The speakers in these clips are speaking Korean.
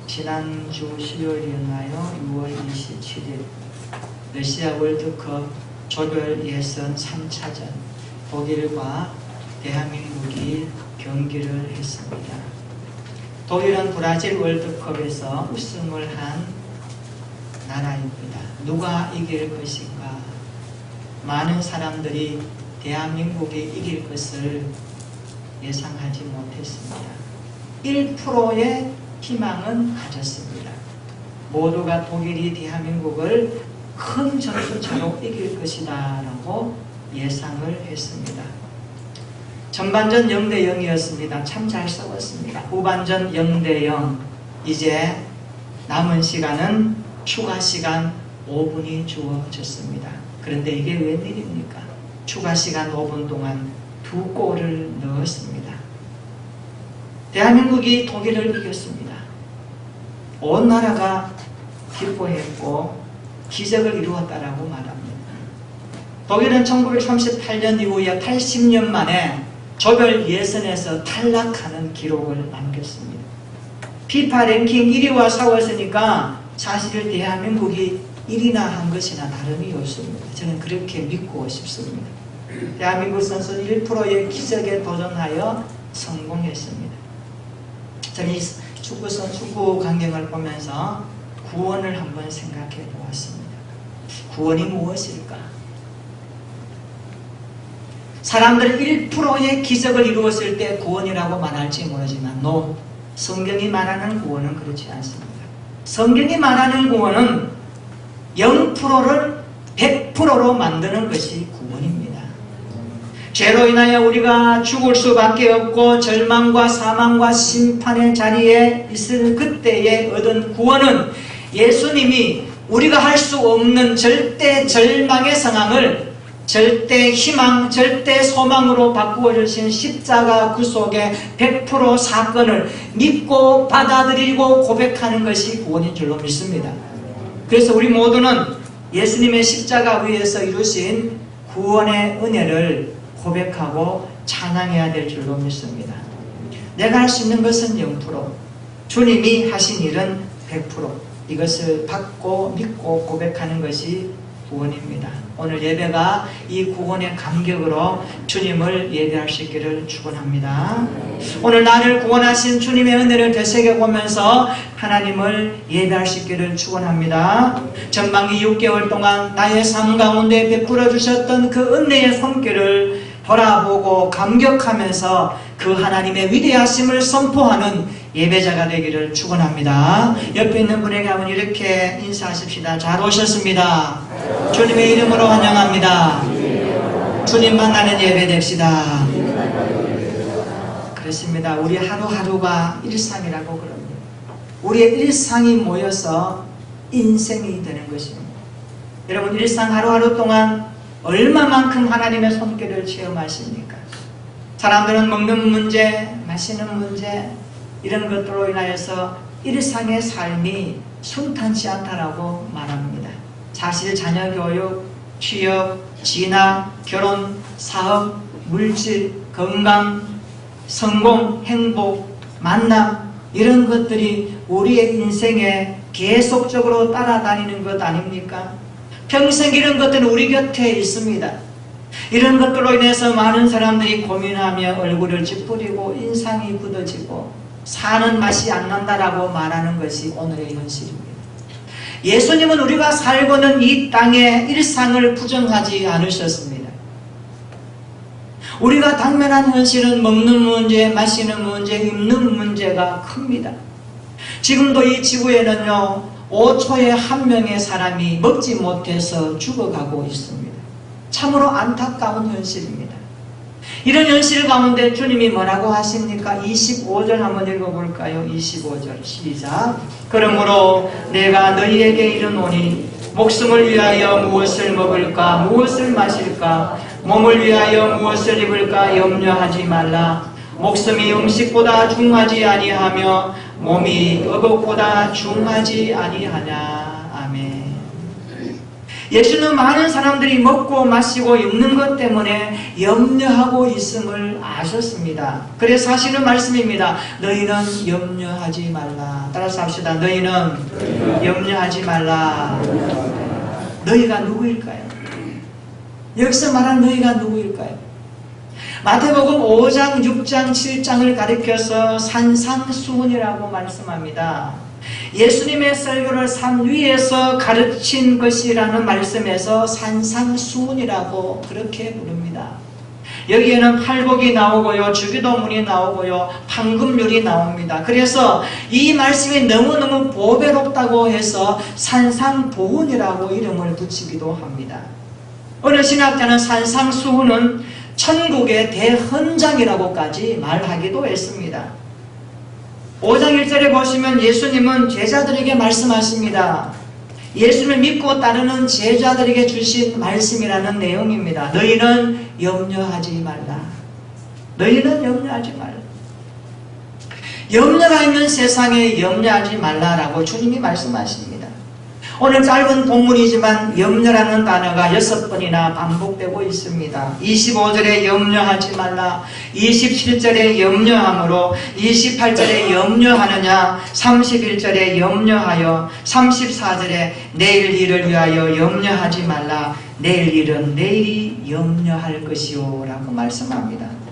지난주 수요일이었나요? 6월 27일 러시아 월드컵 조별 예선 3차전 독일과 대한민국이 경기를 했습니다. 독일은 브라질 월드컵에서 우승을 한 나라입니다. 누가 이길 것인가? 많은 사람들이 대한민국이 이길 것을 예상하지 못했습니다. 1%의 희망은 가졌습니다. 모두가 독일이 대한민국을 큰 점수차로 이길 것이다 라고 예상을 했습니다. 전반전 0대0이었습니다. 참 잘 싸웠습니다. 후반전 0대0. 이제 남은 시간은 추가 시간 5분이 주어졌습니다. 그런데 이게 웬일입니까? 추가 시간 5분 동안 2골을 넣었습니다. 대한민국이 독일을 이겼습니다. 온 나라가 기뻐했고 기적을 이루었다라고 말합니다. 독일은 1938년 이후에 80년 만에 조별 예선에서 탈락하는 기록을 남겼습니다. 피파 랭킹 1위와 싸웠으니까 사실 대한민국이 1위나 한 것이나 다름이 없습니다. 저는 그렇게 믿고 싶습니다. 대한민국 선수 1%의 기적에 도전하여 성공했습니다. 저는 이 축구 광경을 보면서 구원을 한번 생각해 보았습니다. 구원이 무엇일까? 사람들이 1%의 기적을 이루었을 때 구원이라고 말할지 모르지만 성경이 말하는 구원은 그렇지 않습니다. 성경이 말하는 구원은 0%를 100%로 만드는 것이 구원입니다. 죄로 인하여 우리가 죽을 수밖에 없고 절망과 사망과 심판의 자리에 있을 그때에 얻은 구원은 예수님이 우리가 할 수 없는 절대 절망의 상황을 절대 희망, 절대 소망으로 바꾸어 주신 십자가 구속의 100% 사건을 믿고 받아들이고 고백하는 것이 구원인 줄로 믿습니다. 그래서 우리 모두는 예수님의 십자가 위에서 이루신 구원의 은혜를 고백하고 찬양해야 될 줄로 믿습니다. 내가 할 수 있는 것은 0%, 주님이 하신 일은 100%. 이것을 받고 믿고 고백하는 것이 구원입니다. 오늘 예배가 이 구원의 감격으로 주님을 예배할 수 있기를 축원합니다. 오늘 나를 구원하신 주님의 은혜를 되새겨보면서 하나님을 예배할 수 있기를 축원합니다. 전반기 6개월 동안 나의 삶 가운데 베풀어 주셨던 그 은혜의 손길을 돌아보고 감격하면서 그 하나님의 위대하심을 선포하는 예배자가 되기를 축원합니다. 옆에 있는 분에게 한번 이렇게 인사하십시다. 잘 오셨습니다. 주님의 이름으로 환영합니다. 주님 만나는 예배 됩시다. 그렇습니다. 우리 하루하루가 일상이라고 그럽니다. 우리의 일상이 모여서 인생이 되는 것입니다. 여러분 일상 하루하루 동안 얼마만큼 하나님의 손길을 체험하십니까? 사람들은 먹는 문제, 마시는 문제 이런 것들로 인하여서 일상의 삶이 순탄치 않다라고 말합니다. 사실 자녀 교육, 취업, 진학, 결혼, 사업, 물질, 건강, 성공, 행복, 만남 이런 것들이 우리의 인생에 계속적으로 따라다니는 것 아닙니까? 평생 이런 것들은 우리 곁에 있습니다. 이런 것들로 인해서 많은 사람들이 고민하며 얼굴을 찌푸리고 인상이 굳어지고 사는 맛이 안 난다라고 말하는 것이 오늘의 현실입니다. 예수님은 우리가 살고는 이 땅의 일상을 부정하지 않으셨습니다. 우리가 당면한 현실은 먹는 문제, 마시는 문제, 입는 문제가 큽니다. 지금도 이 지구에는요 5초에 한 명의 사람이 먹지 못해서 죽어가고 있습니다. 참으로 안타까운 현실입니다. 이런 현실 가운데 주님이 뭐라고 하십니까? 25절 한번 읽어볼까요? 25절 시작. 그러므로 내가 너희에게 이르노니 목숨을 위하여 무엇을 먹을까 무엇을 마실까 몸을 위하여 무엇을 입을까 염려하지 말라. 목숨이 음식보다 중하지 아니하며 몸이 의복보다 중하지 아니하냐. 아멘. 예수는 많은 사람들이 먹고 마시고 입는 것 때문에 염려하고 있음을 아셨습니다. 그래서 하시는 말씀입니다. 너희는 염려하지 말라. 따라서 합시다. 너희는 염려하지 말라. 너희가 누구일까요? 여기서 말한 너희가 누구일까요? 마태복음 5장, 6장, 7장을 가리켜서 산상수훈이라고 말씀합니다. 예수님의 설교를 산 위에서 가르친 것이라는 말씀에서 산상수훈이라고 그렇게 부릅니다. 여기에는 팔복이 나오고요, 주기도문이 나오고요, 판금률이 나옵니다. 그래서 이 말씀이 너무너무 보배롭다고 해서 산상보훈이라고 이름을 붙이기도 합니다. 어느 신학자는 산상수훈은 천국의 대헌장이라고까지 말하기도 했습니다. 5장 1절에 보시면 예수님은 제자들에게 말씀하십니다. 예수님을 믿고 따르는 제자들에게 주신 말씀이라는 내용입니다. 너희는 염려하지 말라. 너희는 염려하지 말라. 염려가 있는 세상에 염려하지 말라라고 주님이 말씀하십니다. 오늘 짧은 본문이지만 염려라는 단어가 6번이나 반복되고 있습니다. 25절에 염려하지 말라, 27절에 염려함으로, 28절에 염려하느냐, 31절에 염려하여, 34절에 내일 일을 위하여 염려하지 말라, 내일 일은 내일이 염려할 것이요 라고 말씀합니다.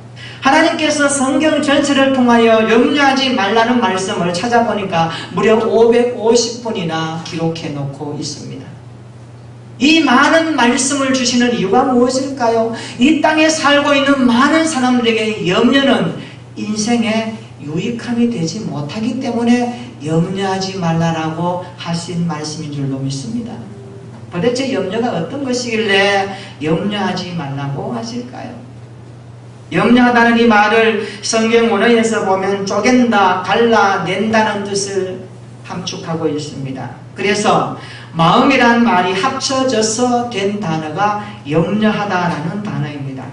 하나님께서 성경 전체를 통하여 염려하지 말라는 말씀을 찾아보니까 무려 550번이나 기록해 놓고 있습니다. 이 많은 말씀을 주시는 이유가 무엇일까요? 이 땅에 살고 있는 많은 사람들에게 염려는 인생의 유익함이 되지 못하기 때문에 염려하지 말라라고 하신 말씀인 줄로 믿습니다. 도대체 염려가 어떤 것이길래 염려하지 말라고 하실까요? 염려하다는 이 말을 성경 원어에서 보면 쪼갠다, 갈라낸다는 뜻을 함축하고 있습니다. 그래서 마음이란 말이 합쳐져서 된 단어가 염려하다라는 단어입니다.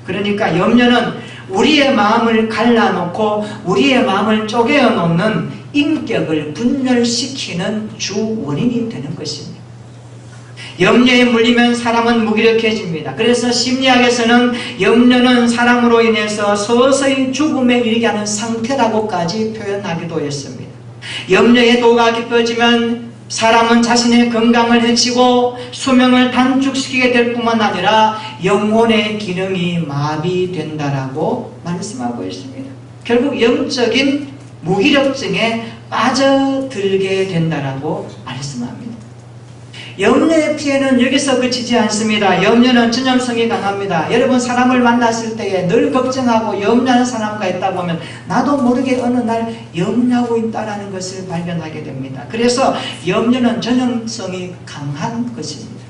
그러니까 염려는 우리의 마음을 갈라놓고 우리의 마음을 쪼개어 놓는 인격을 분열시키는 주 원인이 되는 것입니다. 염려에 물리면 사람은 무기력해집니다. 그래서 심리학에서는 염려는 사람으로 인해서 서서히 죽음에 이르게 하는 상태라고까지 표현하기도 했습니다. 염려의 도가 깊어지면 사람은 자신의 건강을 해치고 수명을 단축시키게 될 뿐만 아니라 영혼의 기능이 마비된다라고 말씀하고 있습니다. 결국 영적인 무기력증에 빠져들게 된다라고 말씀합니다. 염려의 피해는 여기서 그치지 않습니다. 염려는 전염성이 강합니다. 여러분 사람을 만났을 때에 늘 걱정하고 염려하는 사람과 있다 보면 나도 모르게 어느 날 염려하고 있다는 것을 발견하게 됩니다. 그래서 염려는 전염성이 강한 것입니다.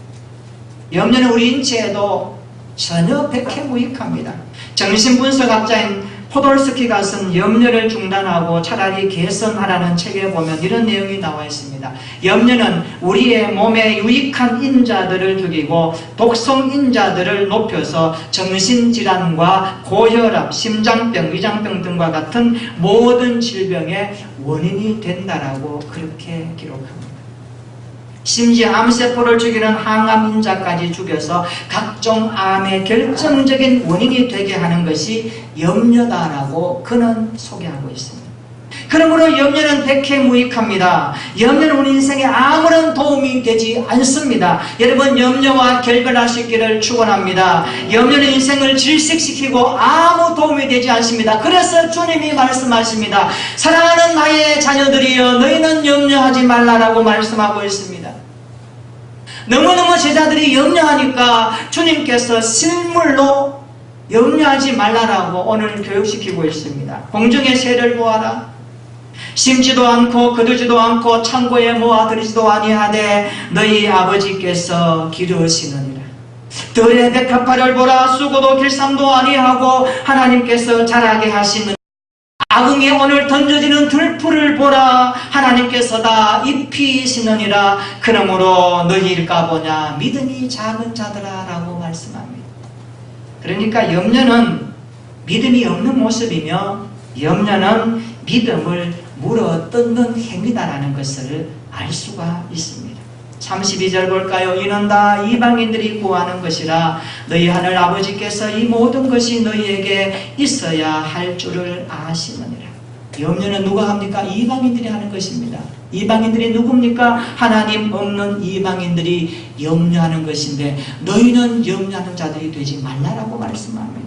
염려는 우리 인체에도 전혀 백해무익합니다. 정신분석학자인 포돌스키가 쓴 염려를 중단하고 차라리 개선하라는 책에 보면 이런 내용이 나와 있습니다. 염려는 우리의 몸에 유익한 인자들을 죽이고 독성 인자들을 높여서 정신질환과 고혈압, 심장병, 위장병 등과 같은 모든 질병의 원인이 된다라고 그렇게 기록합니다. 심지어 암세포를 죽이는 항암인자까지 죽여서 각종 암의 결정적인 원인이 되게 하는 것이 염려다라고 그는 소개하고 있습니다. 그러므로 염려는 백해무익합니다. 염려는 우리 인생에 아무런 도움이 되지 않습니다. 여러분 염려와 결별할 수 있기를 축원합니다. 염려는 인생을 질식시키고 아무 도움이 되지 않습니다. 그래서 주님이 말씀하십니다. 사랑하는 나의 자녀들이여 너희는 염려하지 말라라고 말씀하고 있습니다. 너무너무 제자들이 염려하니까 주님께서 실물로 염려하지 말라라고 오늘 교육시키고 있습니다. 공중의 새를 보아라. 심지도 않고 거두지도 않고 창고에 모아들이지도 아니하되 너희 아버지께서 기르시느니라. 들의 백합화를 보라. 수고도 길쌈도 아니하고 하나님께서 자라게 하시는 아궁이에 오늘 던져지는 들풀을 보라. 하나님께서 다 입히시느니라. 그러므로 너희일까 보냐 믿음이 작은 자들아 라고 말씀합니다. 그러니까 염려는 믿음이 없는 모습이며 염려는 믿음을 물어뜯는 행위다라는 것을 알 수가 있습니다. 32절 볼까요? 이는 다 이방인들이 구하는 것이라 너희 하늘 아버지께서 이 모든 것이 너희에게 있어야 할 줄을 아시느니라. 염려는 누가 합니까? 이방인들이 하는 것입니다. 이방인들이 누굽니까? 하나님 없는 이방인들이 염려하는 것인데 너희는 염려하는 자들이 되지 말라라고 말씀합니다.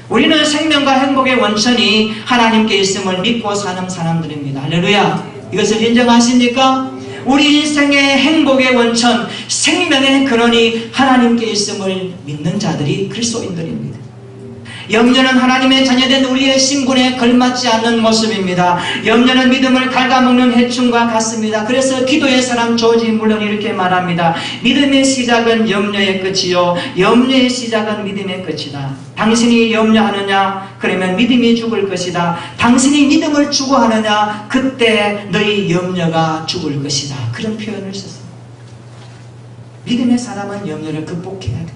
우리는 생명과 행복의 원천이 하나님께 있음을 믿고 사는 사람들입니다. 할렐루야. 이것을 인정하십니까? 우리 인생의 행복의 원천, 생명의 근원이 하나님께 있음을 믿는 자들이 그리스도인들입니다. 염려는 하나님의 자녀된 우리의 신분에 걸맞지 않는 모습입니다. 염려는 믿음을 갉아먹는 해충과 같습니다. 그래서 기도의 사람 조지 물론 이렇게 말합니다. 믿음의 시작은 염려의 끝이요 염려의 시작은 믿음의 끝이다. 당신이 염려하느냐? 그러면 믿음이 죽을 것이다. 당신이 믿음을 추구하느냐? 그때 너희 염려가 죽을 것이다. 그런 표현을 썼습니다. 믿음의 사람은 염려를 극복해야 됩니다.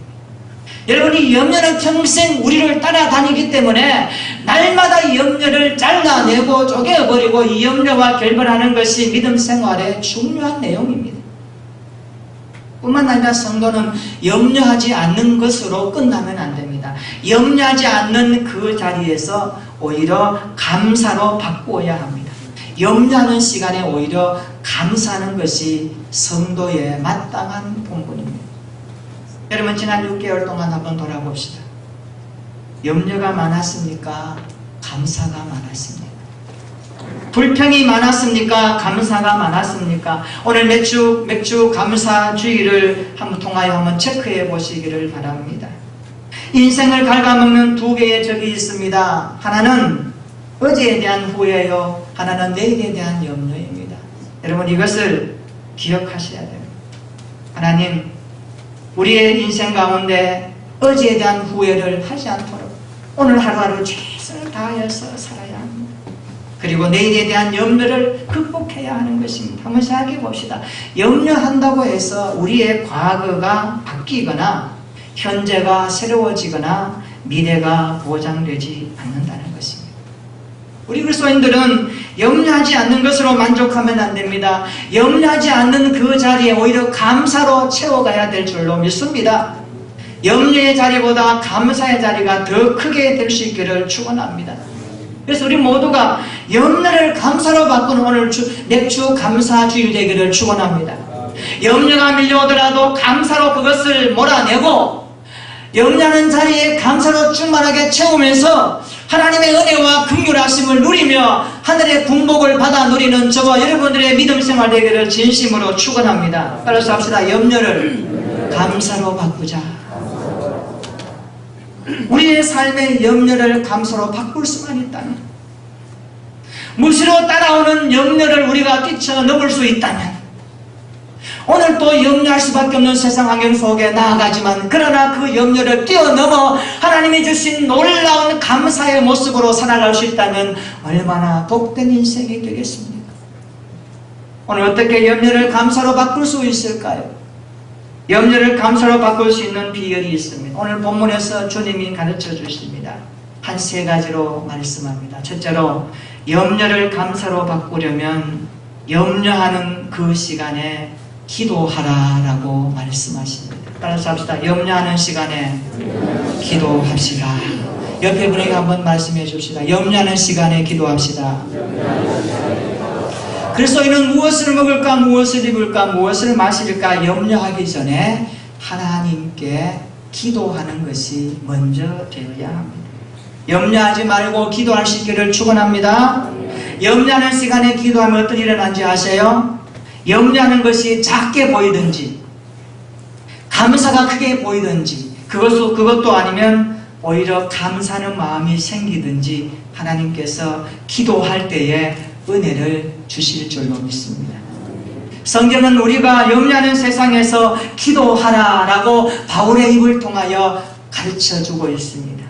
여러분, 이 염려는 평생 우리를 따라다니기 때문에 날마다 염려를 잘라내고 쪼개버리고 이 염려와 결별하는 것이 믿음 생활의 중요한 내용입니다. 뿐만 아니라 성도는 염려하지 않는 것으로 끝나면 안 됩니다. 염려하지 않는 그 자리에서 오히려 감사로 바꾸어야 합니다. 염려하는 시간에 오히려 감사하는 것이 성도의 마땅한 본분입니다. 여러분, 지난 6개월 동안 한번 돌아봅시다. 염려가 많았습니까? 감사가 많았습니까? 불평이 많았습니까? 감사가 많았습니까? 오늘 맥주 감사주의를 한번 통하여 한번 체크해 보시기를 바랍니다. 인생을 갉아먹는 두 개의 적이 있습니다. 하나는 어제에 대한 후회요, 하나는 내일에 대한 염려입니다. 여러분, 이것을 기억하셔야 됩니다. 하나님, 우리의 인생 가운데 어제에 대한 후회를 하지 않도록 오늘 하루하루 최선을 다하여서 살아야 합니다. 그리고 내일에 대한 염려를 극복해야 하는 것입니다. 한번 생각해 봅시다. 염려한다고 해서 우리의 과거가 바뀌거나 현재가 새로워지거나 미래가 보장되지 않는다는 것입니다. 우리 그리스도인들은 염려하지 않는 것으로 만족하면 안 됩니다. 염려하지 않는 그 자리에 오히려 감사로 채워가야 될 줄로 믿습니다. 염려의 자리보다 감사의 자리가 더 크게 될 수 있기를 축원합니다. 그래서 우리 모두가 염려를 감사로 바꾸는 오늘 맥주 감사주일 되기를 축원합니다. 염려가 밀려오더라도 감사로 그것을 몰아내고 염려하는 자리에 감사로 충만하게 채우면서 하나님의 은혜와 긍휼하심을 누리며 하늘의 군복을 받아 누리는 저와 여러분들의 믿음 생활 되기를 진심으로 축원합니다. 따라서 합시다. 염려를 감사로 바꾸자. 우리의 삶의 염려를 감사로 바꿀 수만 있다면, 무시로 따라오는 염려를 우리가 뛰쳐넘을 수 있다면, 오늘 또 염려할 수밖에 없는 세상 환경 속에 나아가지만 그러나 그 염려를 뛰어넘어 하나님이 주신 놀라운 감사의 모습으로 살아갈 수 있다면 얼마나 복된 인생이 되겠습니까? 오늘 어떻게 염려를 감사로 바꿀 수 있을까요? 염려를 감사로 바꿀 수 있는 비결이 있습니다. 오늘 본문에서 주님이 가르쳐 주십니다. 한 세 가지로 말씀합니다. 첫째로, 염려를 감사로 바꾸려면 염려하는 그 시간에 기도하라라고 말씀하십니다. 따라서 합시다. 염려하는 시간에 기도합시다. 옆에 분에게 한번 말씀해 줍시다. 염려하는 시간에 기도합시다. 그리스도인은 무엇을 먹을까, 무엇을 입을까, 무엇을 마실까 염려하기 전에 하나님께 기도하는 것이 먼저 되어야 합니다. 염려하지 말고 기도할 수 있기를 축원합니다. 염려하는 시간에 기도하면 어떤 일이 일어난지 아세요? 염려하는 것이 작게 보이든지 감사가 크게 보이든지 그것도 아니면 오히려 감사하는 마음이 생기든지 하나님께서 기도할 때에 은혜를 주실 줄로 믿습니다. 성경은 우리가 염려하는 세상에서 기도하라라고 바울의 입을 통하여 가르쳐주고 있습니다.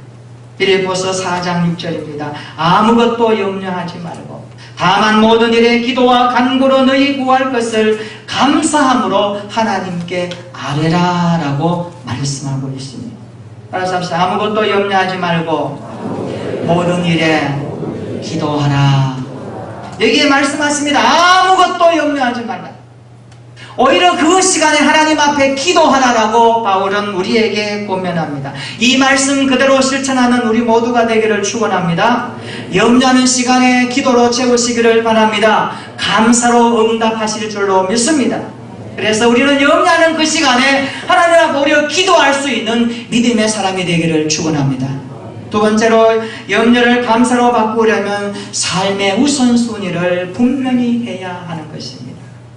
빌립보서 4장 6절입니다. 아무것도 염려하지 말고 다만 모든 일에 기도와 간구로 너희 구할 것을 감사함으로 하나님께 아뢰라라고 말씀하고 있습니다. 따라서 합시다. 아무것도 염려하지 말고 모든 일에 기도하라. 여기에 말씀하십니다. 아무것도 염려하지 말라. 오히려 그 시간에 하나님 앞에 기도하라라고 바울은 우리에게 권면합니다. 이 말씀 그대로 실천하는 우리 모두가 되기를 축원합니다. 염려하는 시간에 기도로 채우시기를 바랍니다. 감사로 응답하실 줄로 믿습니다. 그래서 우리는 염려하는 그 시간에 하나님 앞에 오히려 기도할 수 있는 믿음의 사람이 되기를 축원합니다. 두 번째로 염려를 감사로 바꾸려면 삶의 우선순위를 분명히 해야 하는 것입니다.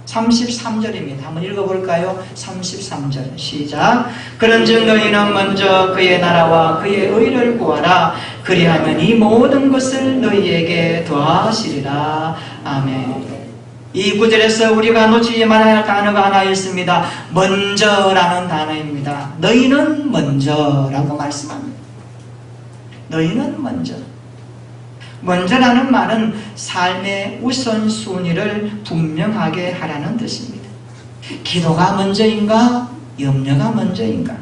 33절입니다. 한번 읽어볼까요? 33절 시작. 그런즉 너희는 먼저 그의 나라와 그의 의를 구하라. 그리하면 이 모든 것을 너희에게 더하시리라. 아멘. 이 구절에서 우리가 놓치지 말아야 할 단어가 하나 있습니다. 먼저라는 단어입니다. 너희는 먼저라고 말씀합니다. 너희는 먼저. 먼저라는 말은 삶의 우선순위를 분명하게 하라는 뜻입니다. 기도가 먼저인가? 염려가 먼저인가?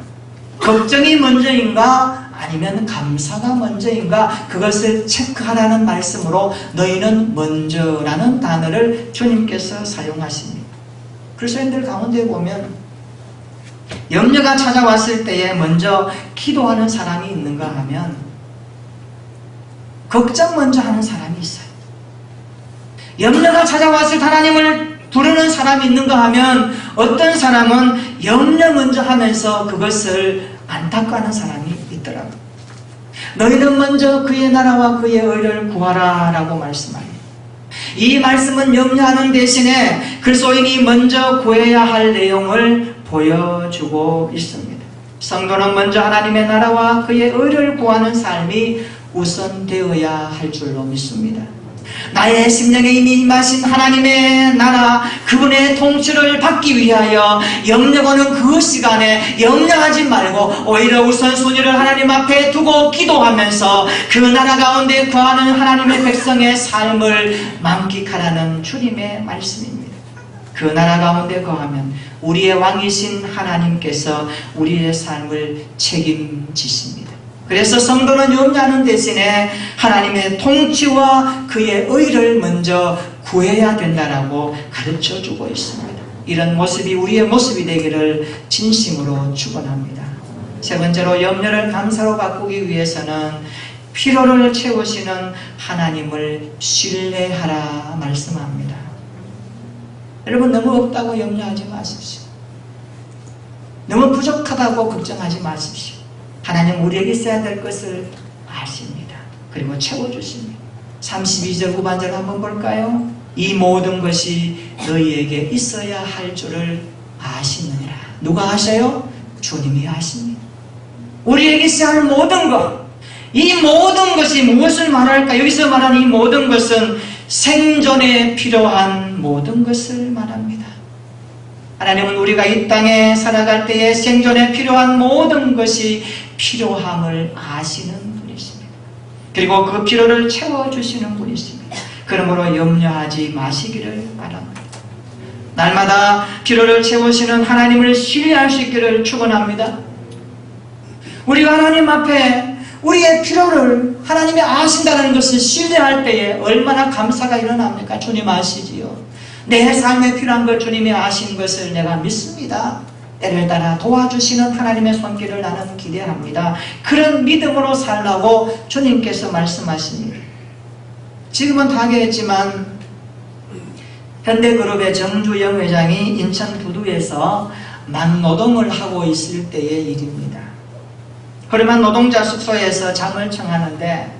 걱정이 먼저인가? 아니면 감사가 먼저인가? 그것을 체크하라는 말씀으로 너희는 먼저라는 단어를 주님께서 사용하십니다. 그리스도인들 가운데 보면 염려가 찾아왔을 때에 먼저 기도하는 사람이 있는가 하면 걱정 먼저 하는 사람이 있어요. 염려가 찾아왔을 때 하나님을 부르는 사람이 있는가 하면 어떤 사람은 염려 먼저 하면서 그것을 안타까워하는 사람이 있더라고요. 너희는 먼저 그의 나라와 그의 의를 구하라 라고 말씀합니다. 이 말씀은 염려하는 대신에 그리스도인이 먼저 구해야 할 내용을 보여주고 있습니다. 성도는 먼저 하나님의 나라와 그의 의를 구하는 삶이 우선되어야 할 줄로 믿습니다. 나의 심령에 이미 임하신 하나님의 나라, 그분의 통치를 받기 위하여 염려하는 그 시간에 염려하지 말고 오히려 우선순위를 하나님 앞에 두고 기도하면서 그 나라 가운데 거하는 하나님의 백성의 삶을 만끽하라는 주님의 말씀입니다. 그 나라 가운데 거하면 우리의 왕이신 하나님께서 우리의 삶을 책임지십니다. 그래서 성도는 염려하는 대신에 하나님의 통치와 그의 의를 먼저 구해야 된다라고 가르쳐주고 있습니다. 이런 모습이 우리의 모습이 되기를 진심으로 축원합니다. 세 번째로 염려를 감사로 바꾸기 위해서는 필요를 채우시는 하나님을 신뢰하라 말씀합니다. 여러분, 너무 없다고 염려하지 마십시오. 너무 부족하다고 걱정하지 마십시오. 하나님 우리에게 있어야 될 것을 아십니다. 그리고 채워주십니다. 32절 후반절 한번 볼까요? 이 모든 것이 너희에게 있어야 할 줄을 아시느니라. 누가 아셔요? 주님이 아십니다. 우리에게 있어야 할 모든 것, 이 모든 것이 무엇을 말할까? 여기서 말하는 이 모든 것은 생존에 필요한 모든 것을 말합니다. 하나님은 우리가 이 땅에 살아갈 때에 생존에 필요한 모든 것이 필요함을 아시는 분이십니다. 그리고 그 필요를 채워주시는 분이십니다. 그러므로 염려하지 마시기를 바랍니다. 날마다 필요를 채우시는 하나님을 신뢰할 수 있기를 축원합니다. 우리가 하나님 앞에 우리의 필요를 하나님이 아신다는 것을 신뢰할 때에 얼마나 감사가 일어납니까? 주님 아시지요. 내 삶에 필요한 걸 주님이 아신 것을 내가 믿습니다. 때를 따라 도와주시는 하나님의 손길을 나는 기대합니다. 그런 믿음으로 살라고 주님께서 말씀하십니다. 지금은 타계했지만 현대그룹의 정주영 회장이 인천 부두에서 막노동을 하고 있을 때의 일입니다. 허름한 노동자 숙소에서 잠을 청하는데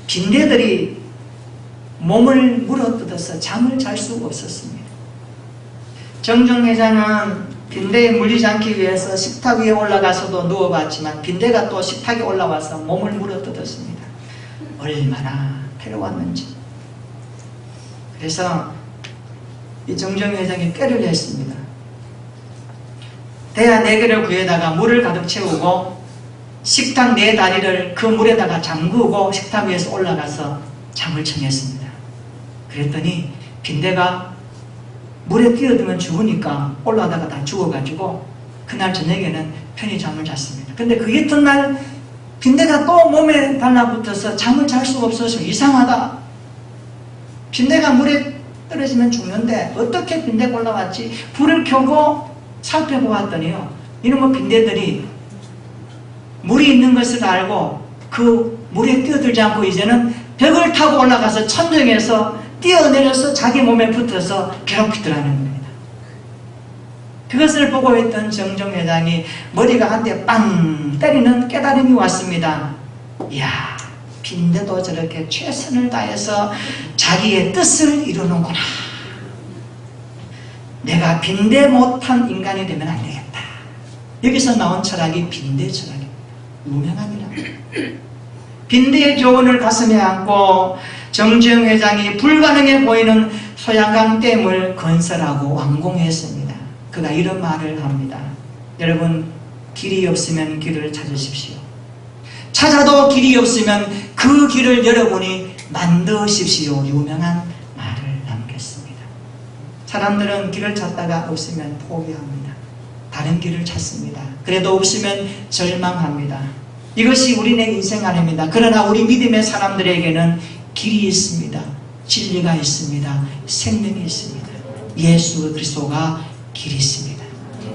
빈대들이 몸을 물어뜯어서 잠을 잘 수가 없었습니다. 정중 회장은 빈대에 물리지 않기 위해서 식탁 위에 올라가서도 누워봤지만 빈대가 또 식탁에 올라와서 몸을 물어뜯었습니다. 얼마나 괴로웠는지. 그래서 이 정중 회장이 꾀를 했습니다. 대야 4개를 구해다가 물을 가득 채우고 식탁 4다리를 그 물에다가 잠그고 식탁 위에서 올라가서 잠을 청했습니다. 그랬더니 빈대가 물에 뛰어들면 죽으니까 올라가다가 다 죽어가지고 그날 저녁에는 편히 잠을 잤습니다. 근데 그 이튿날 빈대가 또 몸에 달라붙어서 잠을 잘 수가 없어서 이상하다. 빈대가 물에 떨어지면 죽는데 어떻게 빈대가 올라왔지? 불을 켜고 살펴보았더니요, 이놈의 빈대들이 물이 있는 것을 알고 그 물에 뛰어들지 않고 이제는 벽을 타고 올라가서 천정에서 뛰어내려서 자기 몸에 붙어서 괴롭히더라는 겁니다. 그것을 보고 있던 정종 회장이 머리가 한 대 빵 때리는 깨달음이 왔습니다. 이야, 빈대도 저렇게 최선을 다해서 자기의 뜻을 이루는구나. 내가 빈대 못한 인간이 되면 안 되겠다. 여기서 나온 철학이 빈대 철학입니다. 유명합니다. 빈대의 교훈을 가슴에 안고 정주영 회장이 불가능해 보이는 소양강 댐을 건설하고 완공했습니다. 그가 이런 말을 합니다. 여러분, 길이 없으면 길을 찾으십시오. 찾아도 길이 없으면 그 길을 여러분이 만드십시오. 유명한 말을 남겼습니다. 사람들은 길을 찾다가 없으면 포기합니다. 다른 길을 찾습니다. 그래도 없으면 절망합니다. 이것이 우리네 인생 아닙니다. 그러나 우리 믿음의 사람들에게는 길이 있습니다. 진리가 있습니다. 생명이 있습니다. 예수 그리스도가 길이 있습니다.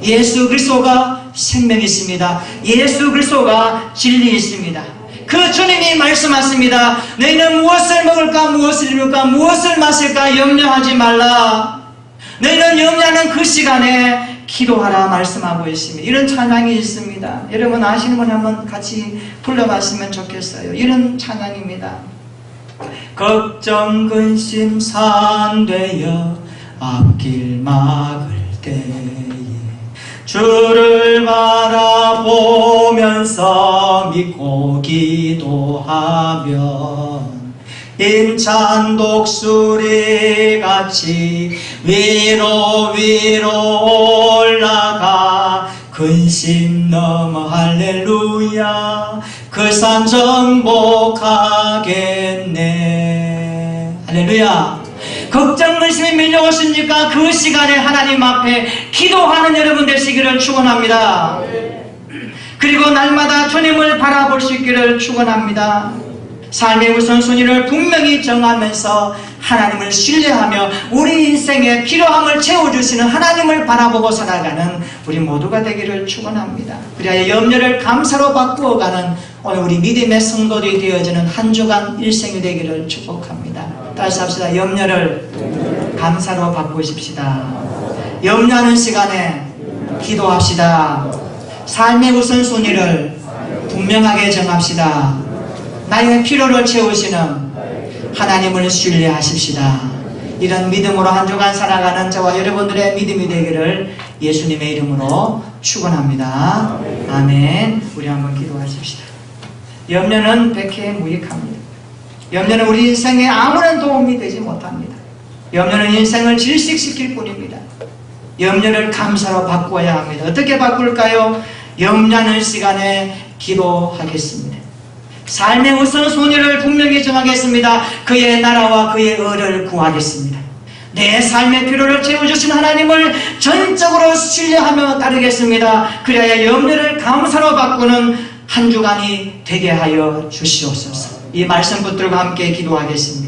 예수 그리스도가 생명이 있습니다. 예수 그리스도가 진리 있습니다. 그 주님이 말씀하십니다. 너희는 무엇을 먹을까, 무엇을 입을까, 무엇을 마실까 염려하지 말라. 너희는 염려하는 그 시간에 기도하라 말씀하고 있습니다. 이런 찬양이 있습니다. 여러분 아시는 분 한번 같이 불러봤으면 좋겠어요. 이런 찬양입니다. 걱정 근심 산되어 앞길 막을 때에 주를 바라보면서 믿고 기도하면 힘찬 독수리같이 위로 올라가 근심 넘어 할렐루야 그 산 정복하겠네. 할렐루야. 걱정 근심이 밀려오십니까? 그 시간에 하나님 앞에 기도하는 여러분 되시기를 축원합니다. 그리고 날마다 주님을 바라볼 수 있기를 축원합니다. 삶의 우선순위를 분명히 정하면서 하나님을 신뢰하며 우리 인생의 필요함을 채워주시는 하나님을 바라보고 살아가는 우리 모두가 되기를 축원합니다. 그래야 염려를 감사로 바꾸어가는 오늘 우리 믿음의 성도들이 되어지는 한 주간 일생이 되기를 축복합니다. 다시 합시다. 염려를 감사로 바꾸십시다. 염려하는 시간에 기도합시다. 삶의 우선순위를 분명하게 정합시다. 나의 필요를 채우시는 하나님을 신뢰하십시다. 이런 믿음으로 한 주간 살아가는 저와 여러분들의 믿음이 되기를 예수님의 이름으로 축원합니다. 아멘. 우리 한번 기도하십시다. 염려는 백해무익합니다. 염려는 우리 인생에 아무런 도움이 되지 못합니다. 염려는 인생을 질식시킬 뿐입니다. 염려를 감사로 바꾸어야 합니다. 어떻게 바꿀까요? 염려하는 시간에 기도하겠습니다. 삶의 우선순위를 분명히 정하겠습니다. 그의 나라와 그의 의를 구하겠습니다. 내 삶의 필요를 채워주신 하나님을 전적으로 신뢰하며 따르겠습니다. 그래야 염려를 감사로 바꾸는 한 주간이 되게 하여 주시옵소서. 이 말씀 붙들고 함께 기도하겠습니다.